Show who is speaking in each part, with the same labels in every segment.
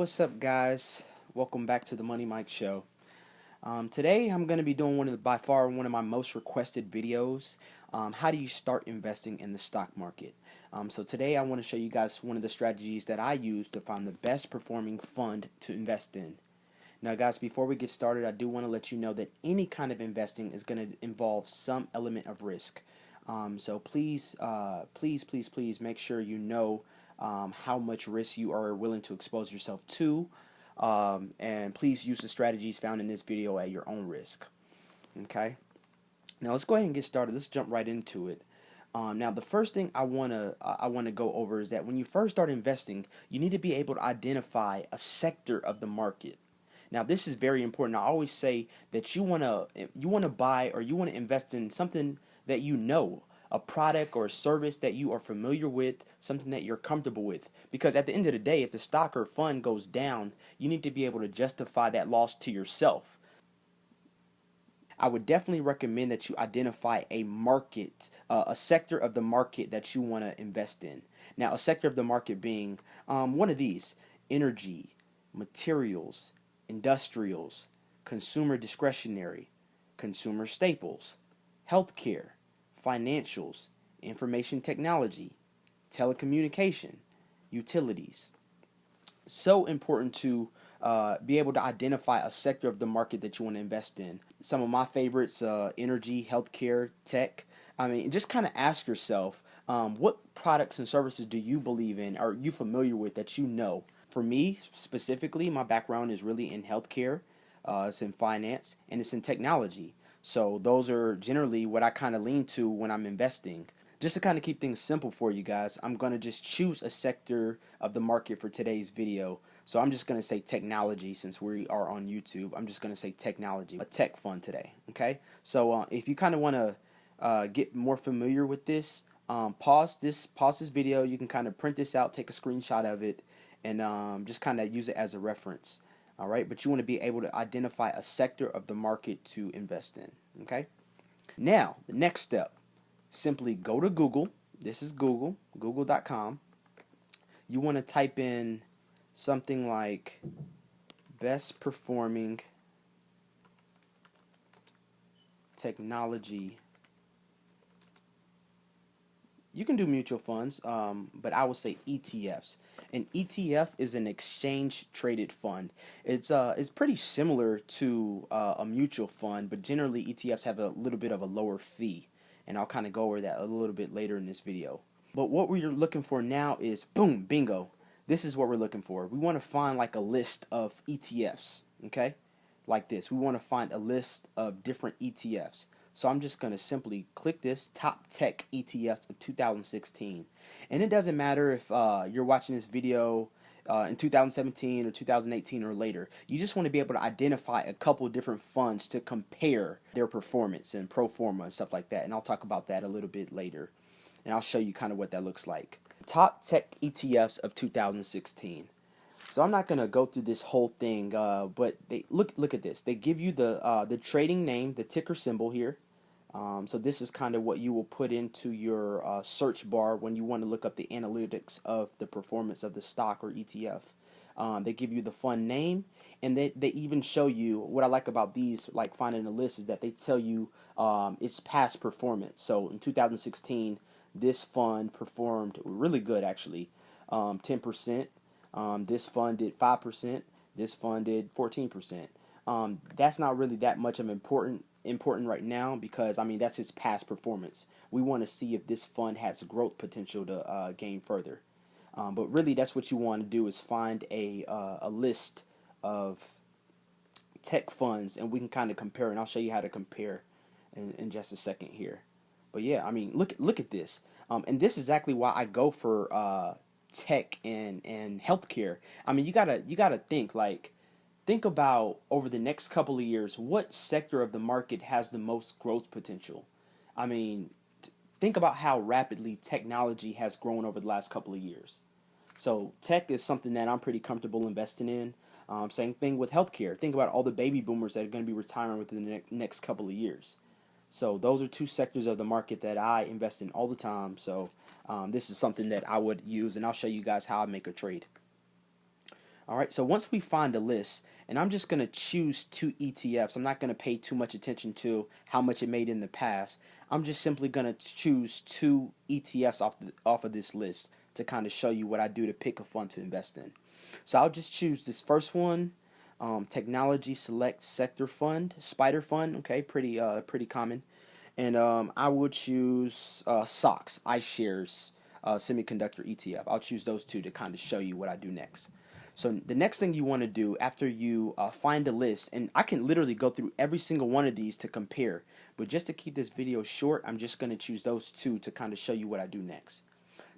Speaker 1: what's up, guys? Welcome back to the Money Mike Show. Today, I'm going to be doing by far one of my most requested videos. How do you start investing in the stock market? So today, I want to show you guys one of the strategies that I use to find the best performing fund to invest in. Now, guys, before we get started, I do want to let you know that any kind of investing is going to involve some element of risk. So please make sure you know how much risk you are willing to expose yourself to, and please use the strategies found in this video at your own risk. Okay. Now let's go ahead and get started. Let's jump right into it. Now the first thing I wanna go over is that when you first start investing, you need to be able to identify a sector of the market. Now this is very important. I always say that you wanna buy or you wanna invest in something that you know, a product or a service that you are familiar with, something that you're comfortable with. Because at the end of the day, if the stock or fund goes down, you need to be able to justify that loss to yourself. I would definitely recommend that you identify a market, a sector of the market that you want to invest in. Now, a sector of the market being one of these: energy, materials, industrials, consumer discretionary, consumer staples, healthcare, financials, information technology, telecommunication, utilities. So important to be able to identify a sector of the market that you want to invest in. Some of my favorites: energy, healthcare, tech. I mean, just kind of ask yourself, what products and services do you believe in? Are you familiar with that you know? For me specifically, my background is really in healthcare, it's in finance, and it's in technology. So those are generally what I kind of lean to when I'm investing. Just to kind of keep things simple for you guys, I'm going to just choose a sector of the market for today's video. So I'm just going to say technology since we are on YouTube. I'm just going to say technology, a tech fund today. Okay. So if you kind of want to get more familiar with this, pause this video. You can kind of print this out, take a screenshot of it, and just kind of use it as a reference. All right. But you want to be able to identify a sector of the market to invest in. Okay. Now, the next step. Simply go to Google. This is Google, google.com. You want to type in something like best performing technology. You can do mutual funds, but I would say ETFs. An ETF is an exchange traded fund. It's pretty similar to a mutual fund, but generally ETFs have a little bit of a lower fee. And I'll kind of go over that a little bit later in this video. But what we're looking for now is, boom, bingo. This is what we're looking for. We want to find like a list of ETFs, okay? Like this. We want to find a list of different ETFs. So I'm just going to simply click this top tech ETFs of 2016. And it doesn't matter if you're watching this video in 2017 or 2018 or later. You just want to be able to identify a couple different funds to compare their performance and pro forma and stuff like that. And I'll talk about that a little bit later. And I'll show you kind of what that looks like. Top tech ETFs of 2016. So I'm not going to go through this whole thing, but they look at this. They give you the trading name, the ticker symbol here. So this is kind of what you will put into your search bar when you want to look up the analytics of the performance of the stock or ETF. They give you the fund name, and they even show you, what I like about these, like finding a list, is that they tell you its past performance. So in 2016, this fund performed really good, actually, 10%. This fund did 5%. This fund did 14%. That's not really that much of important right now, because I mean that's its past performance. We want to see if this fund has growth potential to gain further. But really, that's what you want to do, is find a list of tech funds, and we can kind of compare. And I'll show you how to compare in just a second here. But yeah, I mean, look at this, and this is exactly why I go for tech and healthcare. I mean, you gotta think about, over the next couple of years, what sector of the market has the most growth potential. I mean, think about how rapidly technology has grown over the last couple of years. So tech is something that I'm pretty comfortable investing in. Same thing with healthcare. Think about all the baby boomers that are going to be retiring within the next couple of years. So those are two sectors of the market that I invest in all the time. So this is something that I would use, and I'll show you guys how I make a trade. All right, so once we find a list, and I'm just going to choose two ETFs, I'm not going to pay too much attention to how much it made in the past. I'm just simply going to choose two ETFs off of this list to kind of show you what I do to pick a fund to invest in. So I'll just choose this first one, Technology Select Sector Fund, Spider Fund. Okay, pretty common. And I would choose SOX, iShares Semiconductor ETF. I'll choose those two to kind of show you what I do next. So the next thing you want to do after you find a list, and I can literally go through every single one of these to compare, but just to keep this video short, I'm just going to choose those two to kind of show you what I do next.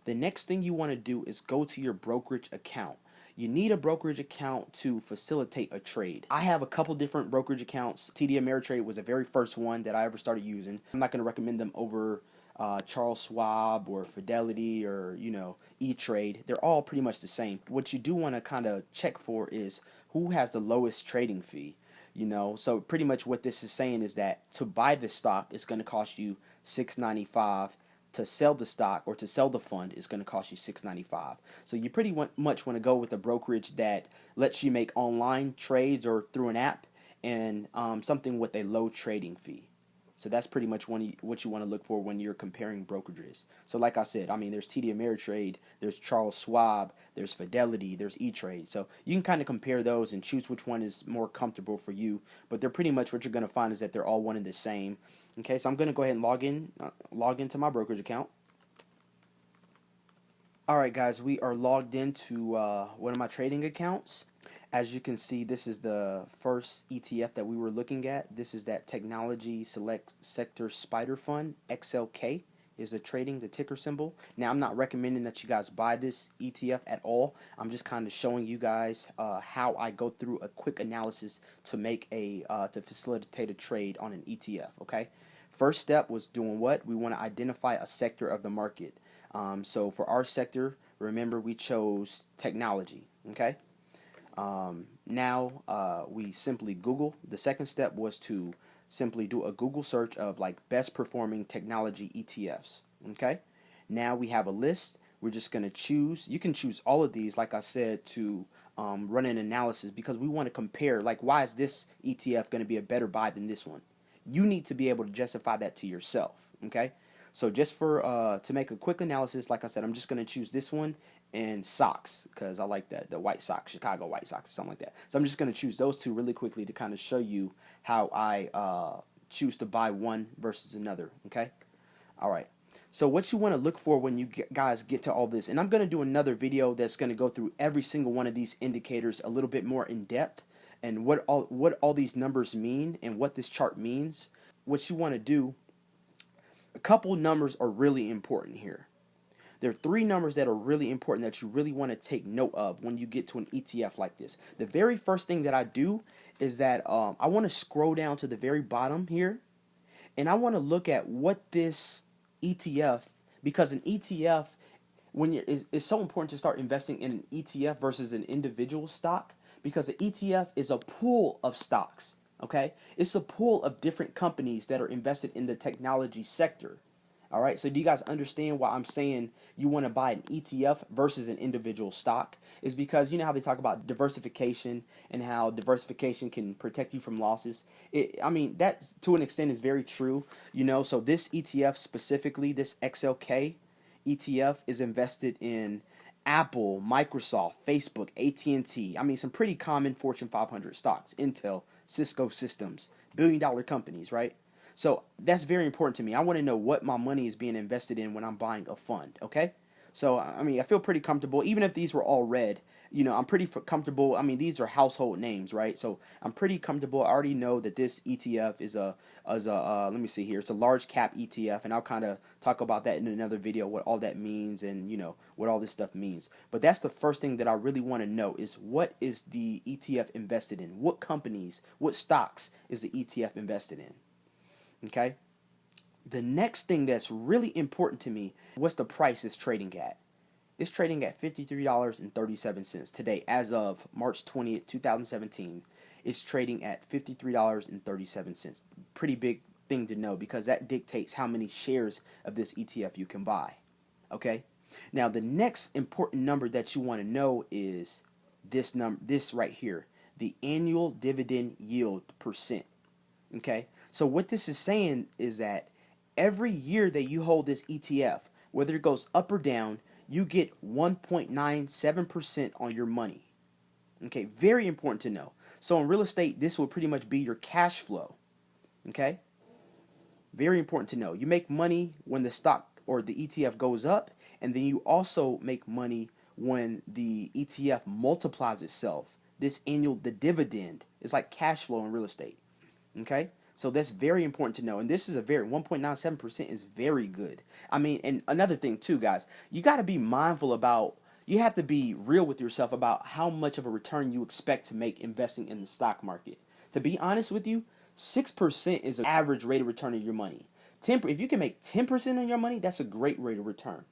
Speaker 1: The next thing you want to do is go to your brokerage account. You need a brokerage account to facilitate a trade. I have a couple different brokerage accounts. TD Ameritrade was the very first one that I ever started using. I'm not going to recommend them over Charles Schwab or Fidelity or E-Trade. They're all pretty much the same. What you do want to kind of check for is who has the lowest trading fee. So pretty much what this is saying is that to buy the stock, it's going to cost you $6.95. To sell the stock or to sell the fund is going to cost you $6.95. So you pretty much want to go with a brokerage that lets you make online trades or through an app, and something with a low trading fee. So that's pretty much what you want to look for when you're comparing brokerages. So like I said, there's TD Ameritrade, there's Charles Schwab, there's Fidelity, there's E-Trade. So you can kind of compare those and choose which one is more comfortable for you. But they're pretty much what you're going to find is that they're all one and the same. Okay, so I'm going to go ahead and log into my brokerage account. Alright guys, we are logged into one of my trading accounts. As you can see, this is the first ETF that we were looking at. This is that Technology Select Sector Spider Fund, XLK is the ticker symbol. Now, I'm not recommending that you guys buy this ETF at all. I'm just kind of showing you guys how I go through a quick analysis to to facilitate a trade on an ETF, okay? First step was doing what? We want to identify a sector of the market. So for our sector, remember we chose technology, okay? Now we simply Google. The second step was to simply do a Google search of like best performing technology ETFs, okay? Now we have a list. We're just going to choose. You can choose all of these, like I said, to run an analysis because we want to compare, like, why is this ETF going to be a better buy than this one? You need to be able to justify that to yourself, okay? So just for to make a quick analysis, like I said, I'm just going to choose this one and Sox because I like that, the White Sox, Chicago White Sox, or something like that. So I'm just going to choose those two really quickly to kind of show you how I choose to buy one versus another, okay? All right. So what you want to look for when you guys get to all this, and I'm going to do another video that's going to go through every single one of these indicators a little bit more in depth and what all these numbers mean and what this chart means. What you want to do, a couple numbers are really important here. There are three numbers that are really important that you really want to take note of when you get to an ETF like this. The very first thing that I do is that I want to scroll down to the very bottom here, and I want to look at what this ETF, because an ETF, it's so important to start investing in an ETF versus an individual stock, because an ETF is a pool of stocks, okay? It's a pool of different companies that are invested in the technology sector. All right, so do you guys understand why I'm saying you want to buy an ETF versus an individual stock? Is because you know how they talk about diversification and how diversification can protect you from losses. That to an extent is very true. So this ETF specifically, this XLK ETF, is invested in Apple, Microsoft, Facebook, AT&T. Some pretty common Fortune 500 stocks. Intel, Cisco Systems, billion-dollar companies, right? So that's very important to me. I want to know what my money is being invested in when I'm buying a fund, okay? So, I feel pretty comfortable. Even if these were all red, I'm pretty comfortable. These are household names, right? So I'm pretty comfortable. I already know that this ETF is let me see here. It's a large cap ETF, and I'll kind of talk about that in another video, what all that means and, what all this stuff means. But that's the first thing that I really want to know is what is the ETF invested in? What companies, what stocks is the ETF invested in? Okay. The next thing that's really important to me, what's the price it's trading at? It's trading at $53.37 today, as of March 20th, 2017. It's trading at $53.37. Pretty big thing to know because that dictates how many shares of this ETF you can buy. Okay. Now the next important number that you want to know is this right here, the annual dividend yield percent. Okay, so what this is saying is that every year that you hold this ETF, whether it goes up or down, you get 1.97% on your money. Okay, very important to know. So in real estate, this will pretty much be your cash flow. Okay, very important to know. You make money when the stock or the ETF goes up, and then you also make money when the ETF multiplies itself. The dividend is like cash flow in real estate. Okay, so that's very important to know, and this is a very 1.97% is very good. I mean, and another thing too, guys, you got to be mindful about. You have to be real with yourself about how much of a return you expect to make investing in the stock market. To be honest with you, 6% is an average rate of return on your money. If you can make 10% on your money, that's a great rate of return.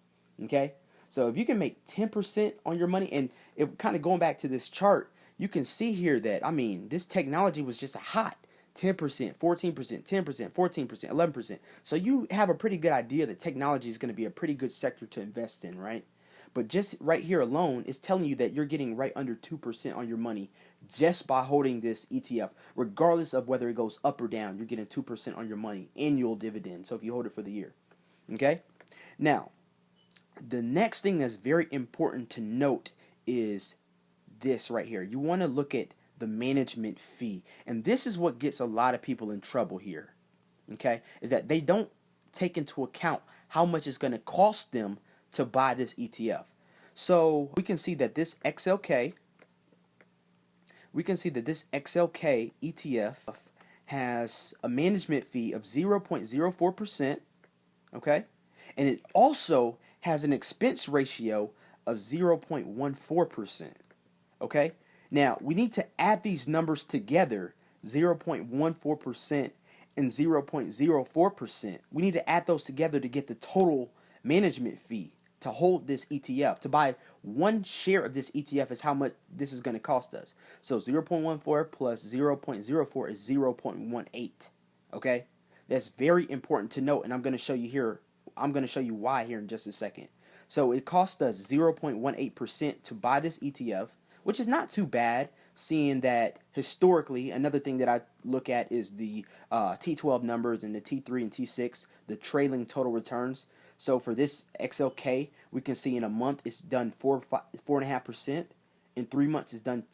Speaker 1: Okay, so if you can make 10% on your money, and it kind of going back to this chart, you can see here that, I mean, this technology was just a hot 10%, 14%, 10%, 14%, 11%. So you have a pretty good idea that technology is going to be a pretty good sector to invest in, right? But just right here alone is telling you that you're getting right under 2% on your money just by holding this ETF. Regardless of whether it goes up or down, you're getting 2% on your money, annual dividend. So if you hold it for the year. Okay? Now, the next thing that's very important to note is this right here. You want to look at the management fee. And this is what gets a lot of people in trouble here. Okay? Is that they don't take into account how much it's going to cost them to buy this ETF. So we can see that this XLK ETF has a management fee of 0.04%, okay? And it also has an expense ratio of 0.14%, okay? Now, we need to add these numbers together, 0.14% and 0.04%. We need to add those together to get the total management fee to hold this ETF. To buy one share of this ETF is how much this is going to cost us. So 0.14 plus 0.04 is 0.18. Okay? That's very important to note, and I'm going to show you here. I'm going to show you why here in just a second. So it cost us 0.18% to buy this ETF, which is not too bad, seeing that historically, another thing that I look at is the T12 numbers and the T3 and T6, the trailing total returns. So for this XLK, we can see in a month it's done 4.5%. In 3 months it's done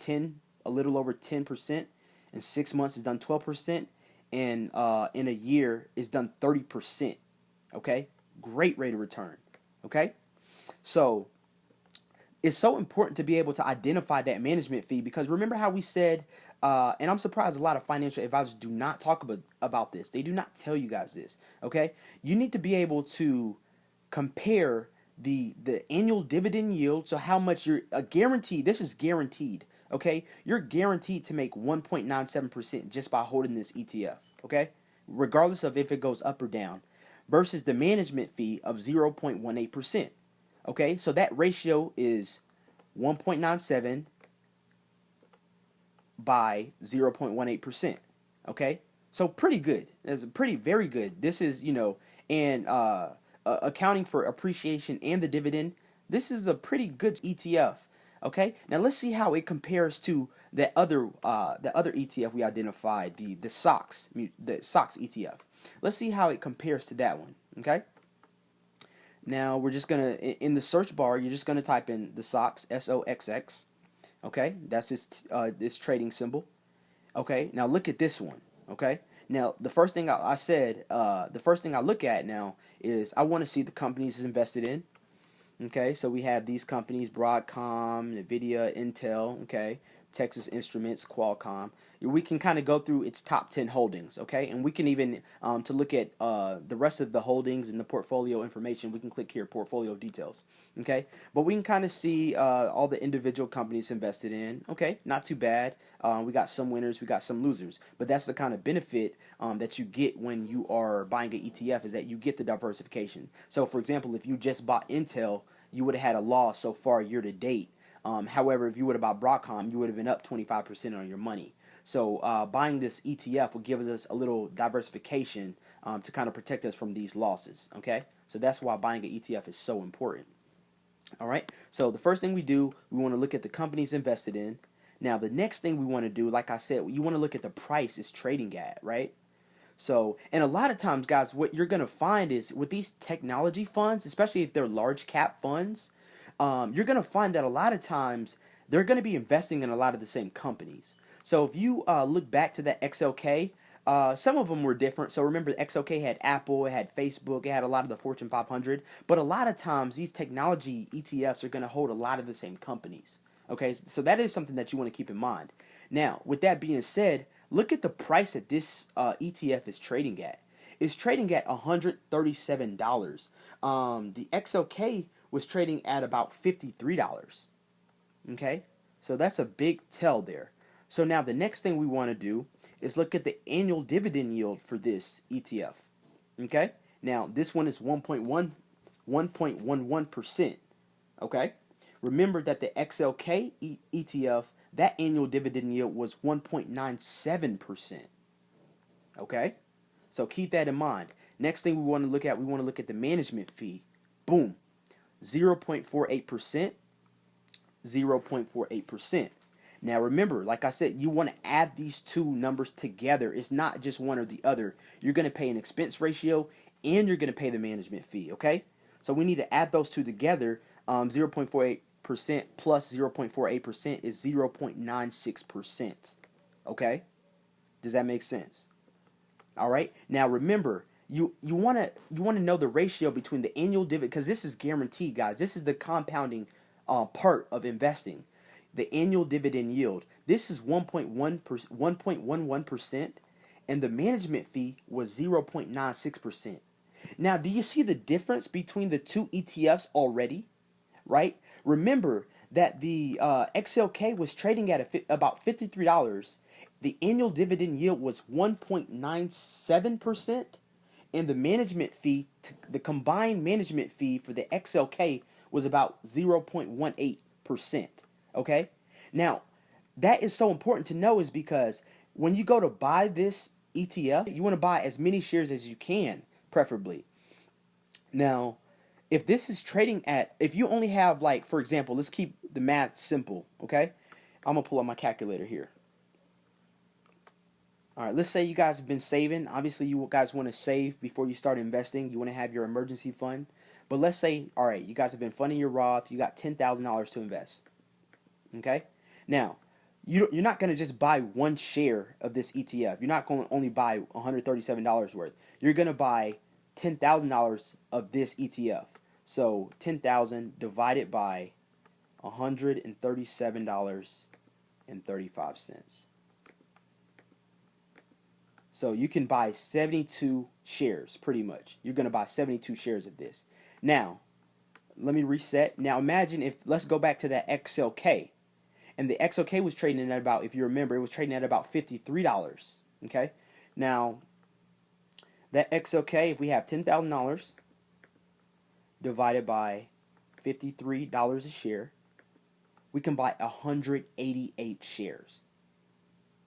Speaker 1: a little over 10%. In 6 months it's done 12%. And in a year it's done 30%. Okay, great rate of return. Okay, so it's so important to be able to identify that management fee, because remember how we said, and I'm surprised a lot of financial advisors do not talk about this. They do not tell you guys this. Okay, you need to be able to compare the annual dividend yield, so how much you're guaranteed. This is guaranteed. Okay, you're guaranteed to make 1.97% just by holding this ETF. Okay, regardless of if it goes up or down, versus the management fee of 0.18%. Okay, so that ratio is 1.97 by 0.18%. Okay, so pretty good. That's very good. This is, and accounting for appreciation and the dividend, this is a pretty good ETF. Okay, now let's see how it compares to the other ETF we identified, the SOX ETF. Let's see how it compares to that one. Okay. Now we're just gonna, in the search bar, you're just gonna type in the SOX, SOXX. Okay, that's this trading symbol. Okay, now look at this one. Okay, now the first thing the first thing I look at now is I want to see the companies it's invested in. Okay, so we have these companies: Broadcom, Nvidia, Intel. Okay, Texas Instruments, Qualcomm. We can kind of go through its top 10 holdings, okay? And we can even, to look at the rest of the holdings and the portfolio information, we can click here, portfolio details, okay? But we can kind of see all the individual companies invested in, okay? Not too bad. We got some winners, we got some losers. But that's the kind of benefit that you get when you are buying an ETF, is that you get the diversification. So, for example, if you just bought Intel, you would have had a loss so far year to date. However, if you would have bought Broadcom, you would have been up 25% on your money. So buying this ETF will give us a little diversification to kind of protect us from these losses. Okay, so that's why buying an ETF is so important. All right. So the first thing we do, we want to look at the companies invested in. Now, the next thing we want to do, like I said, you want to look at the price it's trading at, right? So, and a lot of times, guys, what you're going to find is with these technology funds, especially if they're large cap funds, you're going to find that a lot of times they're going to be investing in a lot of the same companies. So if you look back to that XLK, some of them were different. So remember, XLK had Apple, it had Facebook, it had a lot of the Fortune 500. But a lot of times, these technology ETFs are going to hold a lot of the same companies. Okay, so that is something that you want to keep in mind. Now, with that being said, look at the price that this ETF is trading at. It's trading at $137. The XLK was trading at about $53. Okay, so that's a big tell there. So now the next thing we want to do is look at the annual dividend yield for this ETF. Okay, now this one is 1.11%. Okay, remember that the XLK ETF, that annual dividend yield was 1.97%. Okay, so keep that in mind. Next thing we want to look at, the management fee. Boom, 0.48%. 0.48%. Now remember, like I said, you want to add these two numbers together. It's not just one or the other. You're going to pay an expense ratio and you're going to pay the management fee, okay? So we need to add those two together. 0.48% plus 0.48% is 0.96%, okay? Does that make sense? All right. Now remember, you want to know the ratio between the annual dividend, because this is guaranteed, guys. This is the compounding part of investing. The annual dividend yield. This is 1.11%, and the management fee was 0.96%. Now, do you see the difference between the two ETFs already? Right? Remember that the XLK was trading at about $53. The annual dividend yield was 1.97%, and the management fee, the combined management fee for the XLK was about 0.18%. Okay? Now, that is so important to know is because when you go to buy this ETF, you want to buy as many shares as you can, preferably. Now, if this is trading at, if you only have, like, for example, let's keep the math simple, okay? I'm going to pull up my calculator here. All right, let's say you guys have been saving. Obviously, you guys want to save before you start investing. You want to have your emergency fund. But let's say, all right, you guys have been funding your Roth. You got $10,000 to invest. Okay? Now, you're not going to just buy one share of this ETF. You're not going to only buy $137 worth. You're going to buy $10,000 of this ETF. So 10,000 divided by $137.35. So you can buy 72 shares, pretty much. You're going to buy 72 shares of this. Now, let me reset. Now imagine if, let's go back to that XLK. And the XLK was trading at about, if you remember, it was trading at about $53. Okay? Now, that XLK, if we have $10,000 divided by $53 a share, we can buy 188 shares.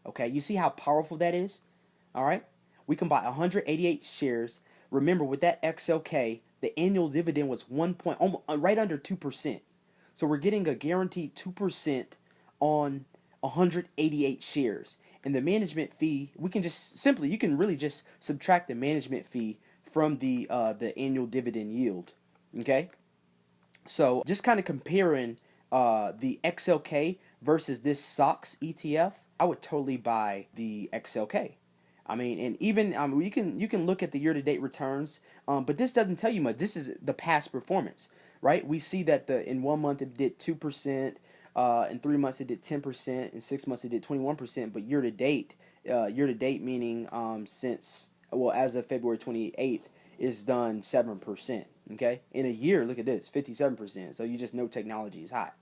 Speaker 1: Okay? You see how powerful that is? All right? We can buy 188 shares. Remember, with that XLK, the annual dividend was right under 2%. So we're getting a guaranteed 2% on 188 shares. And the management fee, we can just simply, you can really just subtract the management fee from the annual dividend yield. Okay? So just kind of comparing the XLK versus this SOX ETF, I would totally buy the XLK. I mean, and even you can look at the year-to-date returns, but this doesn't tell you much. This is the past performance, right? We see that in 1 month it did 2%, in 3 months it did 10%, in 6 months it did 21%. But year-to-date meaning since as of February 28th is done 7%. Okay, in a year, look at this, 57%. So you just know technology is hot.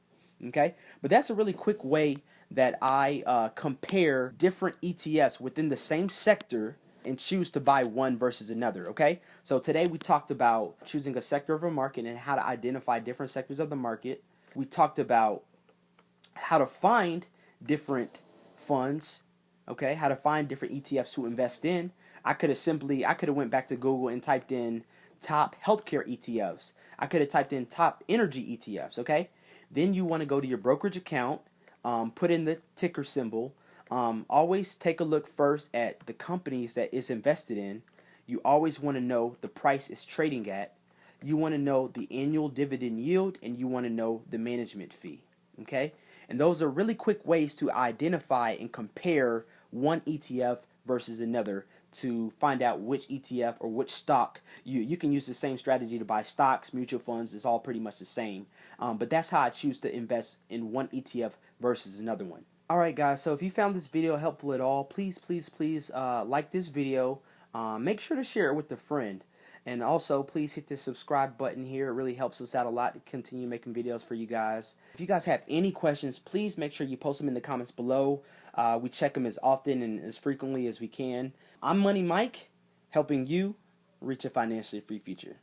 Speaker 1: Okay, but that's a really quick way that I compare different ETFs within the same sector and choose to buy one versus another, okay? So today we talked about choosing a sector of a market and how to identify different sectors of the market. We talked about how to find different funds, okay? How to find different ETFs to invest in. I could have went back to Google and typed in top healthcare ETFs. I could have typed in top energy ETFs, okay? Then you want to go to your brokerage account, put in the ticker symbol. Always take a look first at the companies that it's invested in. You always want to know the price it's trading at. You want to know the annual dividend yield, and you want to know the management fee, okay? And those are really quick ways to identify and compare one ETF versus another to find out which ETF or which stock. You can use the same strategy to buy stocks, mutual funds. It's all pretty much the same. But that's how I choose to invest in one ETF versus another one. Alright guys, so if you found this video helpful at all, please like this video. Make sure to share it with a friend. And also, please hit the subscribe button here. It really helps us out a lot to continue making videos for you guys. If you guys have any questions, please make sure you post them in the comments below. We check them as often and as frequently as we can. I'm Money Mike, helping you reach a financially free future.